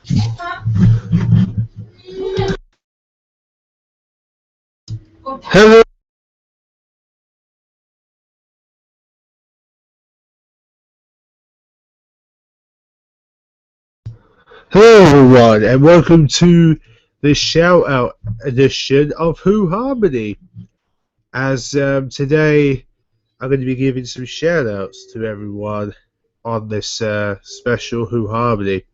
Hello, hello everyone, and welcome to the shout out edition of Who Harmony. As today, I'm going to be giving some shout outs to everyone on this special Who Harmony.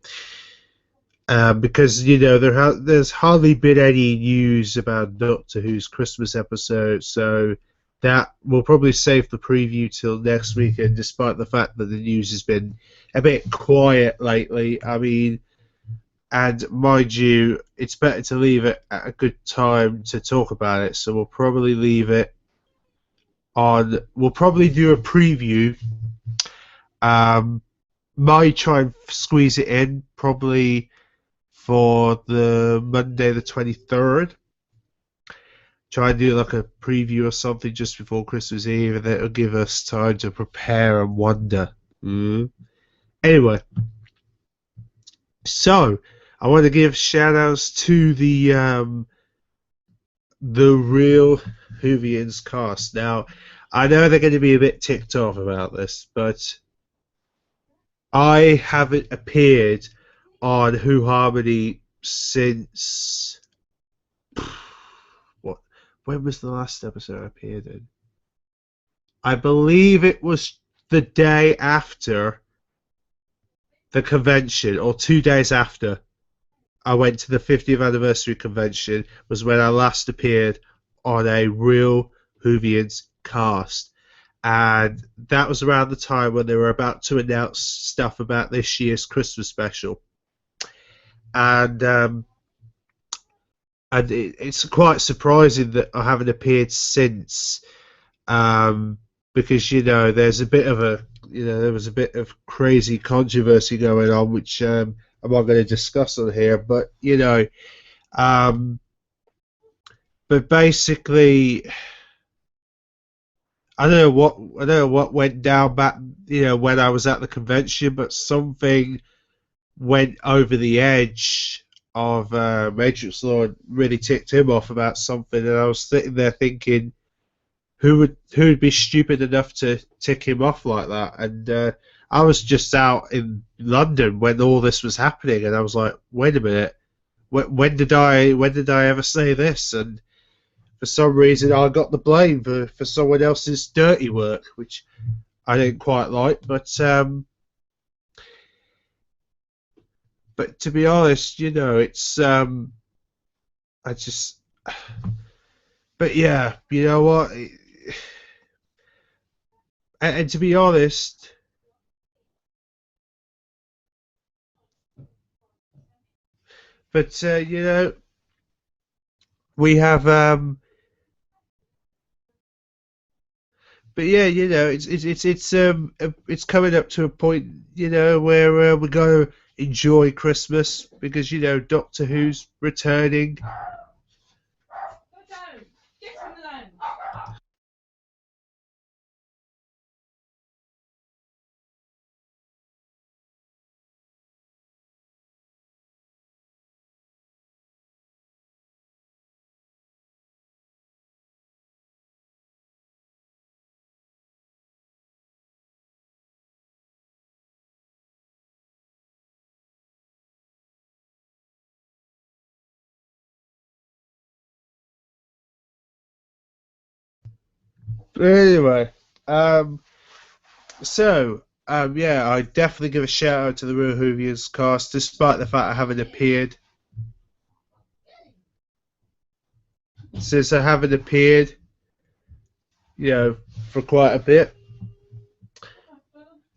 Because there's hardly been any news about Doctor Who's Christmas episode, so that will probably save the preview till next week. And despite the fact that the news has been a bit quiet lately, I mean, and mind you, it's better to leave it at a good time to talk about it. So we'll probably leave it on. We'll probably do a preview. Might try and squeeze it in probably for the Monday the 23rd. Try and do like a preview or something just before Christmas Eve, and it'll give us time to prepare and wonder. Anyway, so I want to give shout outs to the real Whovians cast. Now, I know they're going to be a bit ticked off about this, but I haven't appeared on Who Harmony since what? When was the last episode I appeared in? I believe it was the day after the convention, or 2 days after I went to the 50th anniversary convention, was when I last appeared on a real Whovians cast. And that was around the time when they were about to announce stuff about this year's Christmas special. And it's quite surprising that I haven't appeared since, because there's a bit of there was a bit of crazy controversy going on, which I'm not going to discuss on here, but but basically, I don't know what went down back when I was at the convention, but something went over the edge of Matrix Lord, really ticked him off about something, and I was sitting there thinking, who would be stupid enough to tick him off like that? And I was just out in London when all this was happening, and I was like, wait a minute, when did I ever say this? And for some reason, I got the blame for someone else's dirty work, which I didn't quite like. But to be honest, it's I just. But yeah, you know what? And to be honest, but we have but yeah, it's coming up to a point, where we're going to enjoy Christmas because Doctor Who's returning. Anyway, yeah, I definitely give a shout out to the Real Whovians cast, despite the fact I haven't appeared. Since I haven't appeared, for quite a bit.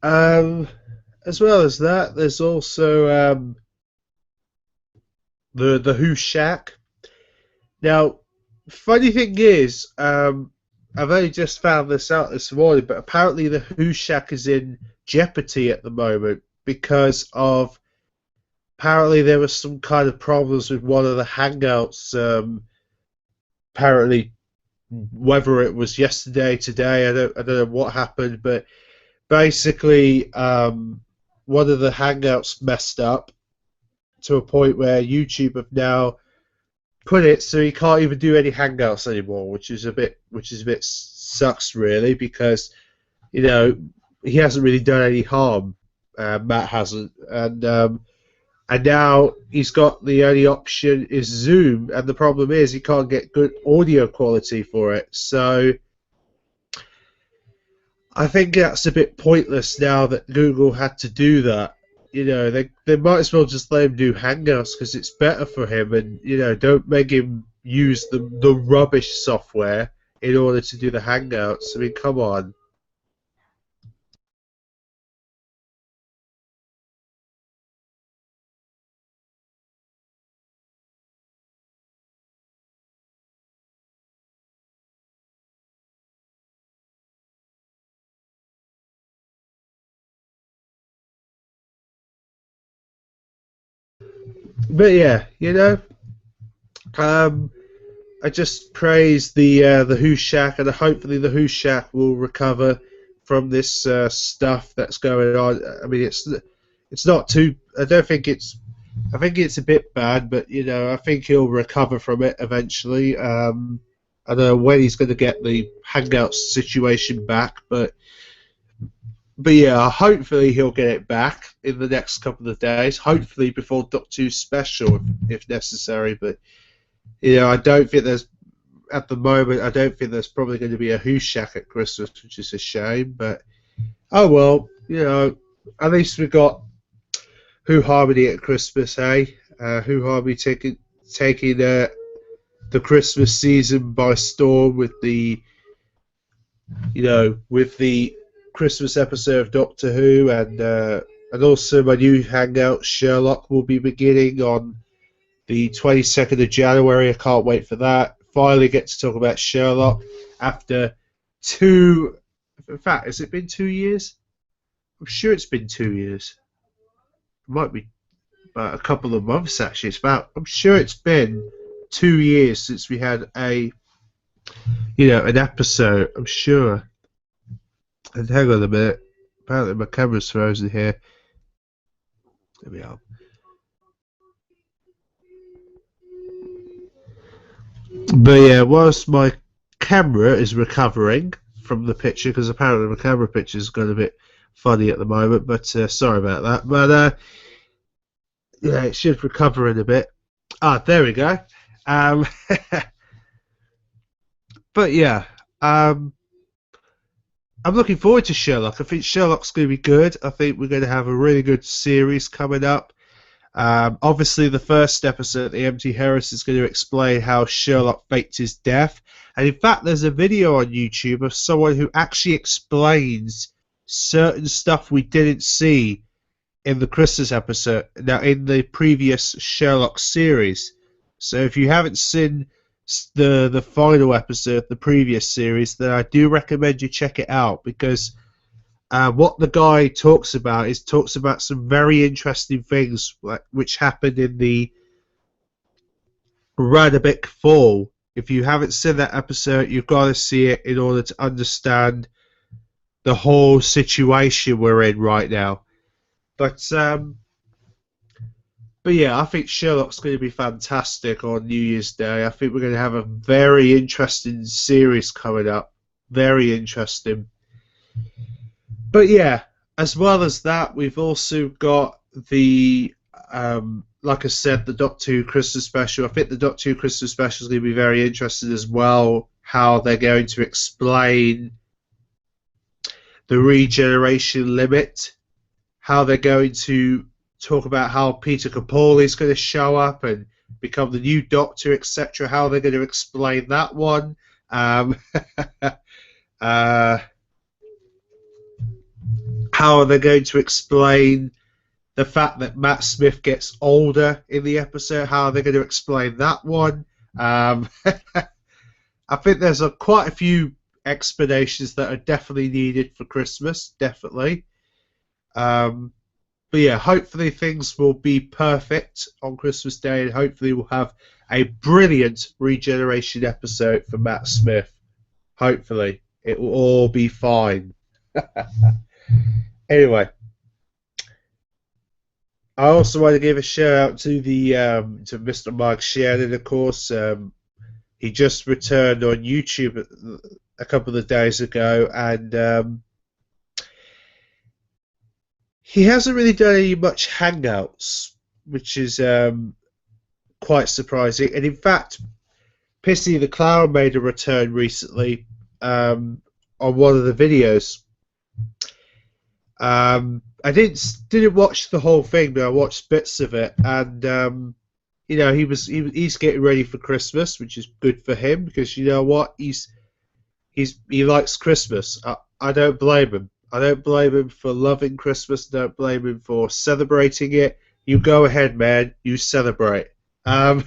As well as that, there's also the Who Shack. Now, funny thing is, I've only just found this out this morning, but apparently the Who Shack is in jeopardy at the moment because of apparently there was some kind of problems with one of the hangouts. Apparently, whether it was yesterday, today, I don't know what happened, but basically one of the hangouts messed up, to a point where YouTube have now put it so he can't even do any hangouts anymore, which is a bit sucks really, because he hasn't really done any harm. Matt hasn't, and now he's got the only option is Zoom, and the problem is he can't get good audio quality for it. So I think that's a bit pointless now that Google had to do that. They might as well just let him do Hangouts because it's better for him, and don't make him use the rubbish software in order to do the Hangouts. I mean, come on. But yeah, I just praise the Who Shack, and hopefully the Who Shack will recover from this stuff that's going on. I mean, it's not too. I don't think it's. I think it's a bit bad, but I think he'll recover from it eventually. I don't know when he's going to get the Hangouts situation back, but yeah, hopefully he'll get it back in the next couple of days. Hopefully before Doctor Who's special, if necessary. But I don't think there's at the moment. I don't think there's probably going to be a Who Shack at Christmas, which is a shame. But oh well, at least we got Who Harmony at Christmas, hey? Who Harmony taking the Christmas season by storm with the Christmas episode of Doctor Who, and also my new hangout Sherlock will be beginning on the 22nd of January. I can't wait for that. Finally get to talk about Sherlock after in fact, has it been 2 years? I'm sure it's been 2 years. It might be about a couple of months actually. I'm sure it's been 2 years since we had an episode. I'm sure. And hang on a minute. Apparently my camera's frozen here. There we are. But yeah, whilst my camera is recovering from the picture, because apparently my camera picture's got a bit funny at the moment, but sorry about that. But yeah, it should recover in a bit. There we go. But yeah, I'm looking forward to Sherlock. I think Sherlock's going to be good. I think we're going to have a really good series coming up. Obviously, the first episode, the Empty Heresy, is going to explain how Sherlock faked his death. And in fact, there's a video on YouTube of someone who actually explains certain stuff we didn't see in the Christmas episode, now in the previous Sherlock series. So if you haven't seen the final episode, the previous series, then I do recommend you check it out, because what the guy talks about some very interesting things which happened in the Radabik Fall. If you haven't seen that episode, you've got to see it in order to understand the whole situation we're in right now. But yeah, I think Sherlock's going to be fantastic on New Year's Day. I think we're going to have a very interesting series coming up. Very interesting. But yeah, as well as that, we've also got the, like I said, the Doctor Who Christmas special. I think the Doctor Who Christmas special is going to be very interesting as well, how they're going to explain the regeneration limit, how they're going to talk about how Peter Capaldi is going to show up and become the new Doctor, etc. How they're going to explain that one. How they're going to explain the fact that Matt Smith gets older in the episode. How they're going to explain that one. I think there's quite a few explanations that are definitely needed for Christmas. Definitely. But yeah, hopefully things will be perfect on Christmas Day, and hopefully we'll have a brilliant regeneration episode for Matt Smith. Hopefully it will all be fine. Anyway, I also want to give a shout out to the to Mr. Mike Shannon, of course. He just returned on YouTube a couple of days ago, and he hasn't really done any much hangouts, which is quite surprising. And in fact, Pissy the Clown made a return recently on one of the videos. I didn't watch the whole thing, but I watched bits of it, and you know, he's getting ready for Christmas, which is good for him, because you know what, he likes Christmas. I don't blame him. I don't blame him for loving Christmas. Don't blame him for celebrating it. You go ahead, man. You celebrate. Yeah,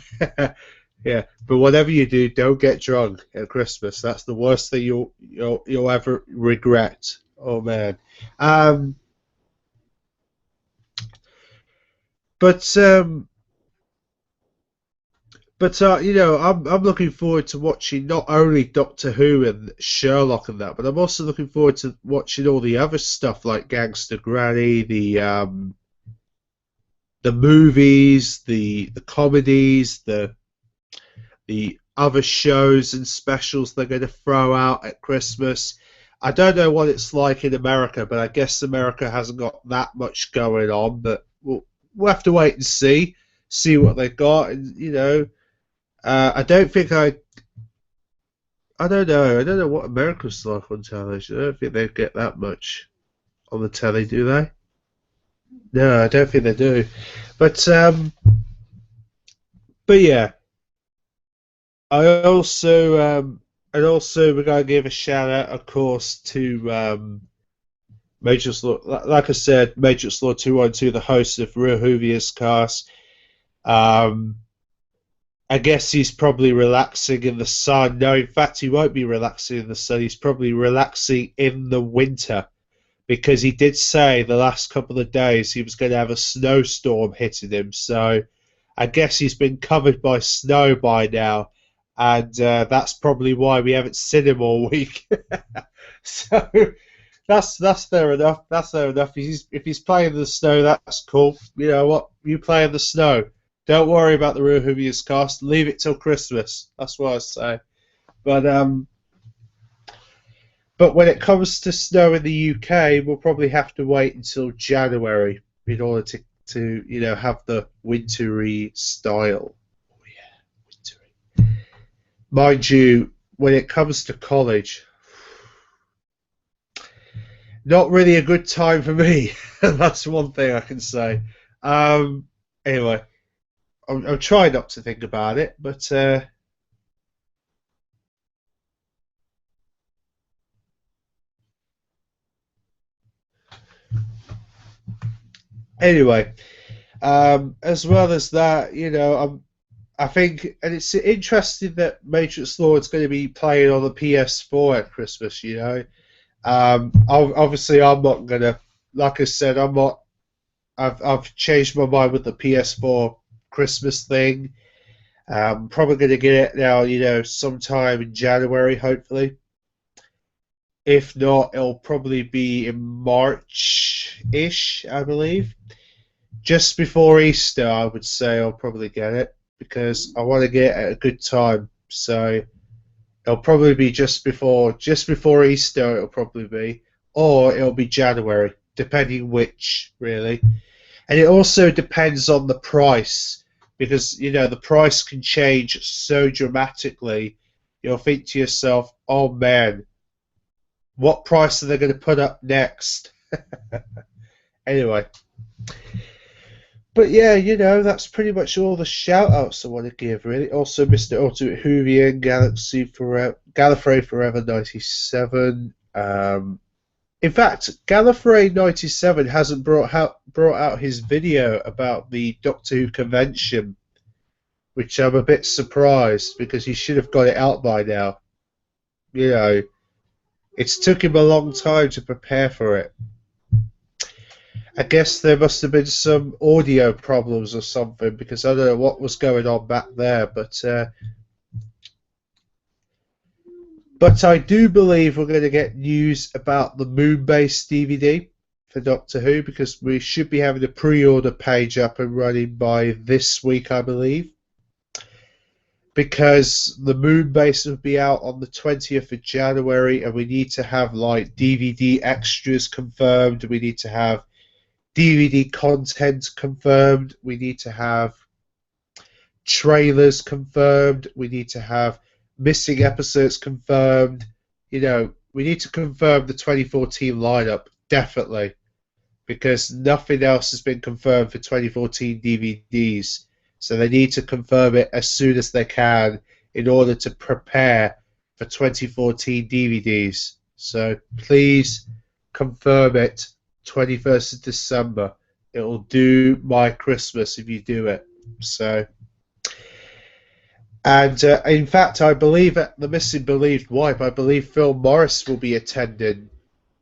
but whatever you do, don't get drunk at Christmas. That's the worst thing you'll ever regret. Oh man. But you know, I'm looking forward to watching not only Doctor Who and Sherlock and that, but I'm also looking forward to watching all the other stuff like Gangster Granny, the movies, the comedies, the other shows and specials they're going to throw out at Christmas. I don't know what it's like in America, but I guess America hasn't got that much going on. But we'll have to wait and see what they got. And you know, I don't know. I don't know what America's like on television. I don't think they get that much on the telly, do they? No, I don't think they do. But yeah. I also we're going to give a shout out, of course, to Major Law. Like I said, Major Law 212, the host of Real Whovius Cast. I guess he's probably relaxing in the sun. No, in fact, he won't be relaxing in the sun. He's probably relaxing in the winter, because he did say the last couple of days he was going to have a snowstorm hitting him. So I guess he's been covered by snow by now. And that's probably why we haven't seen him all week. So that's fair enough. That's fair enough. If he's playing in the snow, that's cool. You know what? You play in the snow. Don't worry about the Real Whovius Cast. Leave it till Christmas. That's what I say. But when it comes to snow in the UK, we'll probably have to wait until January in order to you know, have the wintry style. Mind you, when it comes to college, not really a good time for me. That's one thing I can say. Anyway, I'm trying not to think about it, but anyway, as well as that, you know, I think, and it's interesting that Matrix Lord's going to be playing on the PS4 at Christmas. You know, obviously I'm not gonna, like I said, I'm not. I've changed my mind with the PS4 Christmas thing. I'm probably going to get it now, you know, sometime in January, hopefully. If not, it'll probably be in March-ish, I believe. Just before Easter, I would say I'll probably get it, because I want to get at a good time. So it'll probably be just before Easter. It'll probably be, or it'll be January, depending which, really. And it also depends on the price, because you know the price can change so dramatically. You'll think to yourself, "Oh man, what price are they going to put up next?" Anyway. But yeah, you know, that's pretty much all the shout-outs I want to give, really. Also, Mr. Ultimate Whovian, Gallifrey Forever 97. In fact, Gallifrey 97 hasn't brought out his video about the Doctor Who convention, which I'm a bit surprised, because he should have got it out by now. You know, it's took him a long time to prepare for it. I guess there must have been some audio problems or something, because I don't know what was going on back there, but I do believe we're going to get news about the Moonbase DVD for Doctor Who, because we should be having a pre-order page up and running by this week, I believe. Because the Moon Base will be out on the 20th of January, and we need to have like DVD extras confirmed. We need to have DVD content confirmed. We need to have trailers confirmed. We need to have missing episodes confirmed. You know, we need to confirm the 2014 lineup, definitely, because nothing else has been confirmed for 2014 DVDs. So they need to confirm it as soon as they can in order to prepare for 2014 DVDs. So please confirm it 21st of December. It will do my Christmas if you do it. So, and in fact, I believe at the Missing Believed Wipe, I believe Phil Morris will be attending,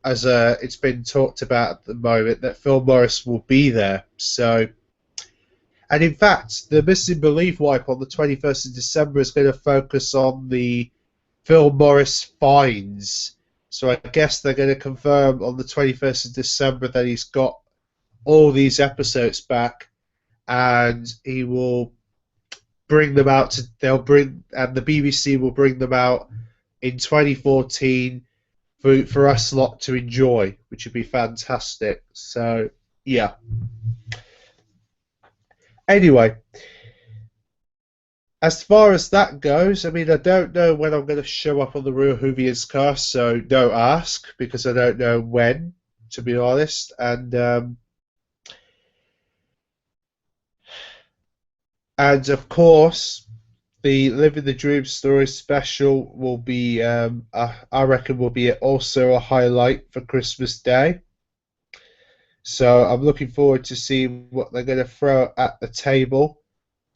as it's been talked about at the moment that Phil Morris will be there. So. And in fact, the Missing Belief Wipe on the 21st of December is going to focus on the Phil Morris finds. So I guess they're going to confirm on the 21st of December that he's got all these episodes back, and he will bring them out and the BBC will bring them out in 2014 for us lot to enjoy, which would be fantastic. So yeah. Anyway, as far as that goes, I mean, I don't know when I'm going to show up on the Real Whovians cast, so don't ask, because I don't know when, to be honest. And of course, the Living the Dream story special will be, I reckon, will be also a highlight for Christmas Day. So I'm looking forward to seeing what they're going to throw at the table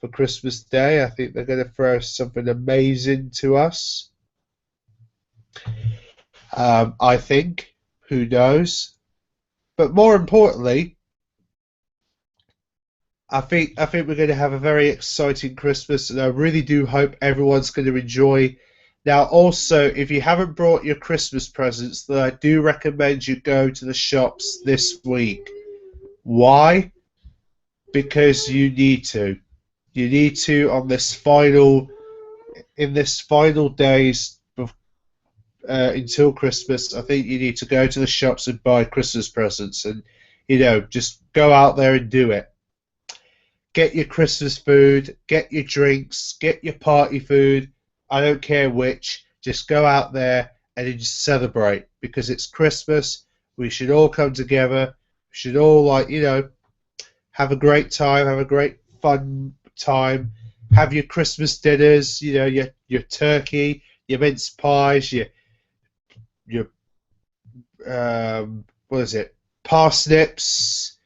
for Christmas Day. I think they're going to throw something amazing to us. I think. Who knows? But more importantly, I think we're going to have a very exciting Christmas, and I really do hope everyone's going to enjoy. Now, also, if you haven't brought your Christmas presents, then I do recommend you go to the shops this week. Why? Because you need to. You need to in this final days until Christmas. I think you need to go to the shops and buy Christmas presents, and just go out there and do it. Get your Christmas food, get your drinks, get your party food. I don't care which. Just go out there and just celebrate, because it's Christmas. We should all come together. We should all have a great time, have a great fun time. Have your Christmas dinners. Your turkey, your mince pies, your what is it? Parsnips,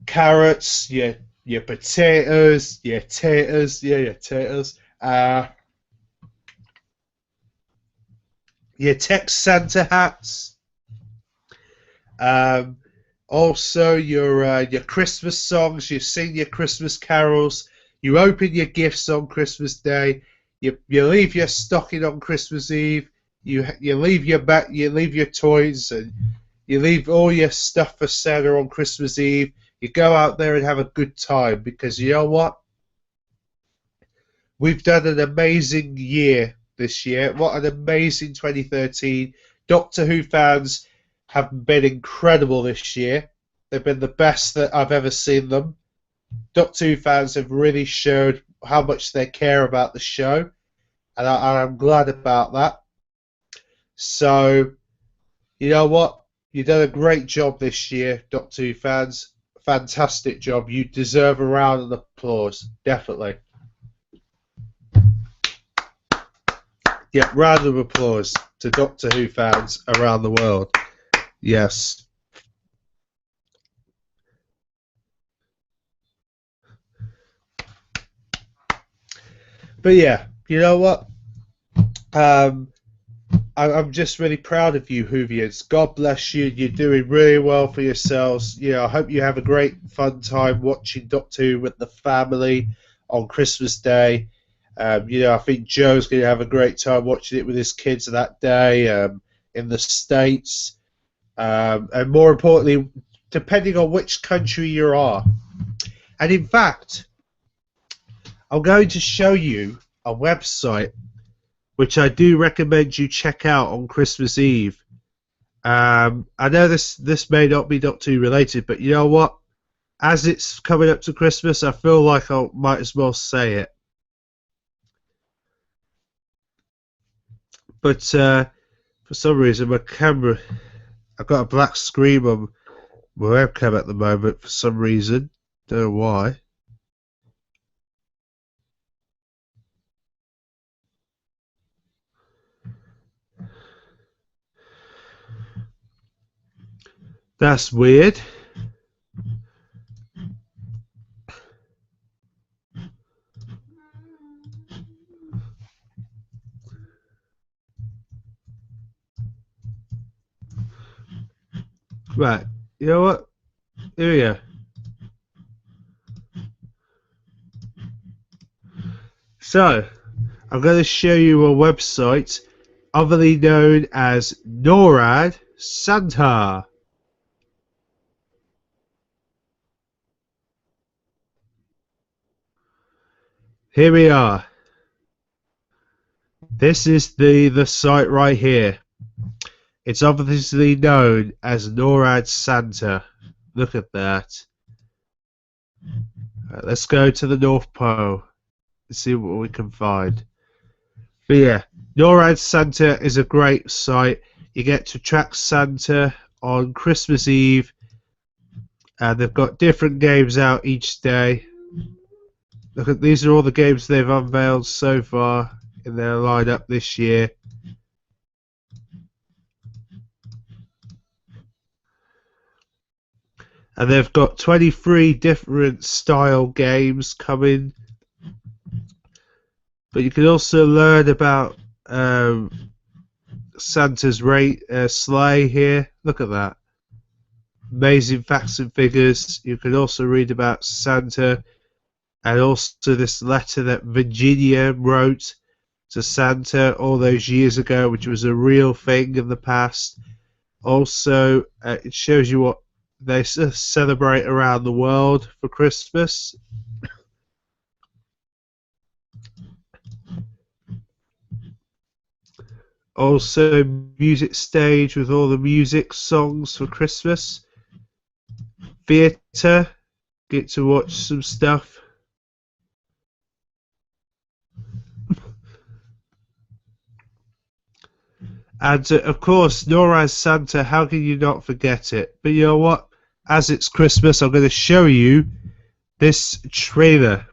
carrots, your potatoes, your taters, your taters. Your Tex Santa hats, also your Christmas songs. You sing your Christmas carols. You open your gifts on Christmas Day. You leave your stocking on Christmas Eve. You leave your toys, and you leave all your stuff for Santa on Christmas Eve. You go out there and have a good time, because you know what? We've done an amazing year this year. What an amazing 2013. Doctor Who fans have been incredible this year. They've been the best that I've ever seen them. Doctor Who fans have really showed how much they care about the show, and I'm glad about that. So, you know what? You've done a great job this year, Doctor Who fans. Fantastic job. You deserve a round of applause, definitely. Yeah, round of applause to Doctor Who fans around the world. Yes. But yeah, you know what? I'm just really proud of you, Whovians. God bless you. You're doing really well for yourselves. I hope you have a great fun time watching Doctor Who with the family on Christmas Day. I think Joe's going to have a great time watching it with his kids that day in the States. and more importantly, depending on which country you are. And in fact, I'm going to show you a website which I do recommend you check out on Christmas Eve. I know this may not be not too related, but you know what? As it's coming up to Christmas, I feel like I might as well say it. But for some reason, my camera, I've got a black screen on my webcam at the moment for some reason. Don't know why. That's weird. Right, you know what? Here we go. So, I'm going to show you a website otherly known as NORAD Santa. Here we are. This is the site right here. It's obviously known as NORAD Santa. Look at that. Right, let's go to the North Pole and see what we can find. But yeah, NORAD Santa is a great site. You get to track Santa on Christmas Eve, and they've got different games out each day. Look at these are all the games they've unveiled so far in their lineup this year. And they've got 23 different style games coming. But you can also learn about Santa's sleigh here. Look at that. Amazing facts and figures. You can also read about Santa and also this letter that Virginia wrote to Santa all those years ago, which was a real thing in the past. Also, it shows you what they celebrate around the world for Christmas. Also, music stage with all the music songs for Christmas. Theatre, get to watch some stuff. And of course, NORAD Santa, how can you not forget it? But you know what? As it's Christmas, I'm going to show you this trailer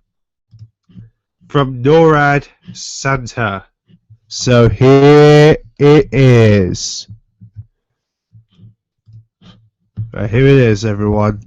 from NORAD Santa. So here it is. Right, here it is, everyone.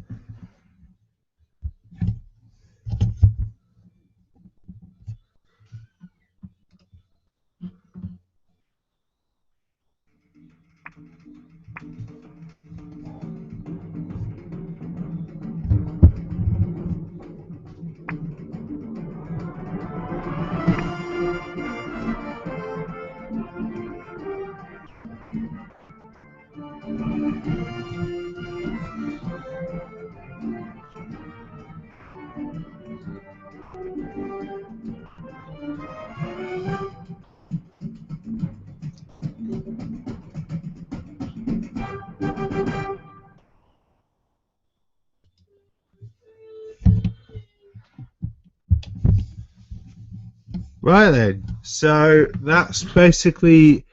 Right then, so that's basically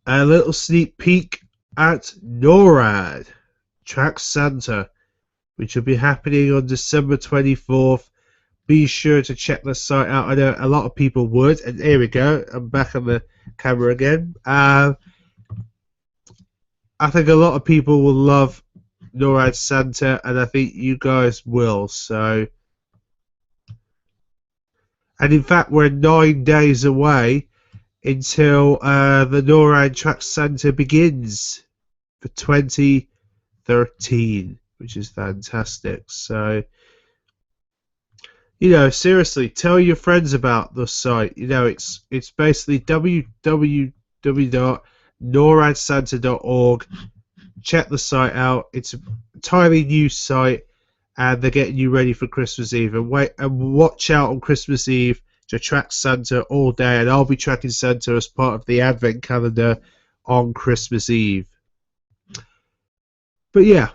a little sneak peek at NORAD Track Santa, which will be happening on December 24th. Be sure to check the site out. I know a lot of people would, and here we go. I'm back on the camera again. I think a lot of people will love NORAD Santa, and I think you guys will. So. And in fact, we're 9 days away until the NORAD Track Santa begins for 2013, which is fantastic. So, you know, seriously, tell your friends about the site. You know, it's basically www.noradsanta.org. check the site out. It's a entirely new site, and they're getting you ready for Christmas Eve. And watch out on Christmas Eve to track Santa all day, and I'll be tracking Santa as part of the Advent calendar on Christmas Eve. But yeah,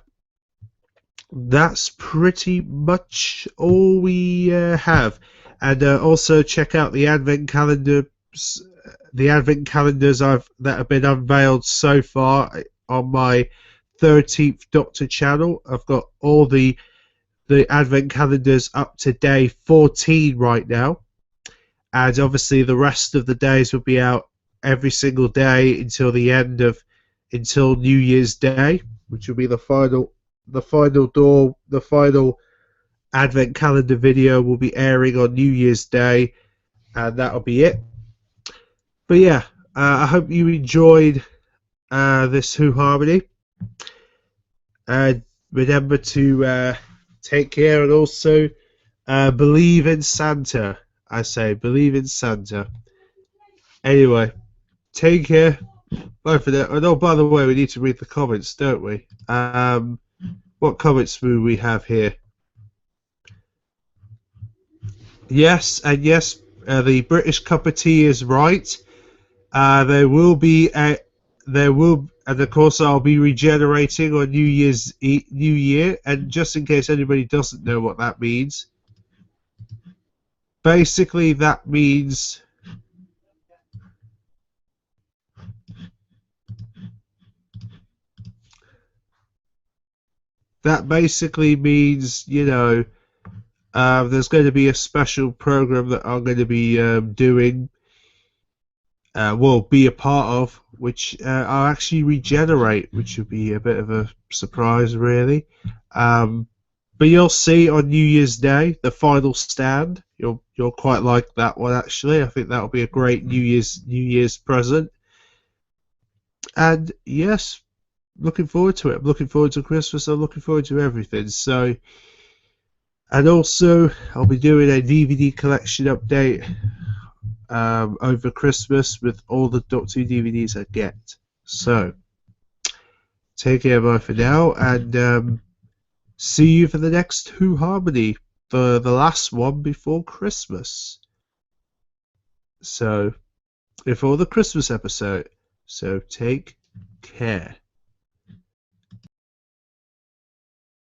that's pretty much all we have. And also check out the Advent calendar. The Advent calendars that have been unveiled so far on my 13th Doctor channel. I've got all the Advent calendars up to day 14 right now, and obviously the rest of the days will be out every single day until New Year's Day, which will be the final Advent calendar video will be airing on New Year's Day, and that'll be it. But yeah, I hope you enjoyed this Who Harmony. Remember to take care, and also believe in Santa. I say believe in Santa. Anyway, take care. Bye for now. And oh, by the way, we need to read the comments, don't we? What comments do we have here? Yes, and yes, the British cup of tea is right. There will be and of course I'll be regenerating on New Year, and just in case anybody doesn't know what that means, basically that means you know, there's going to be a special program that I'm going to be doing, be a part of, which I'll actually regenerate, which will be a bit of a surprise, really. But you'll see on New Year's Day, the final stand. You'll quite like that one, actually. I think that'll be a great New Year's present. And yes, looking forward to it. I'm looking forward to Christmas. I'm looking forward to everything. So, and also I'll be doing a DVD collection update over Christmas with all the Doctor Who DVDs I get. So, take care, bye for now, and see you for the next Who Harmony, for the last one before Christmas. So, before the Christmas episode. So, take care.